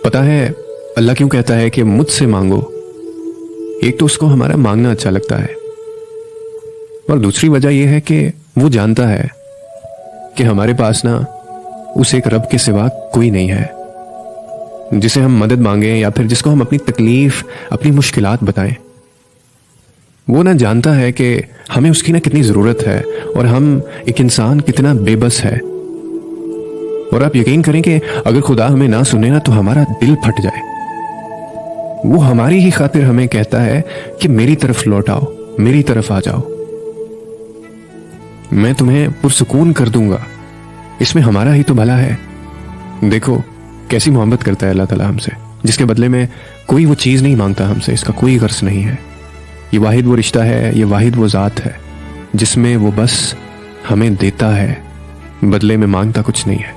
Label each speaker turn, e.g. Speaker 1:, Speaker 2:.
Speaker 1: पता है अल्लाह क्यों कहता है कि मुझसे मांगो? एक तो उसको हमारा मांगना अच्छा लगता है, और दूसरी वजह यह है कि वो जानता है कि हमारे पास ना उस एक रब के सिवा कोई नहीं है जिसे हम मदद मांगे या फिर जिसको हम अपनी तकलीफ, अपनी मुश्किलात बताएं। वो ना जानता है कि हमें उसकी ना कितनी ज़रूरत है और हम एक इंसान कितना बेबस है। और आप यकीन करें कि अगर खुदा हमें ना सुने ना तो हमारा दिल फट जाए। वो हमारी ही खातिर हमें कहता है कि मेरी तरफ लौट आओ, मेरी तरफ आ जाओ, मैं तुम्हें पुरसुकून कर दूंगा। इसमें हमारा ही तो भला है। देखो कैसी मोहब्बत करता है अल्लाह ताला हमसे, जिसके बदले में कोई वो चीज़ नहीं मांगता हमसे, इसका कोई गर्ज नहीं है। ये वाहिद वो रिश्ता है, ये वाहिद वो ज़ात है जिसमें वो बस हमें देता है, बदले में मांगता कुछ नहीं है।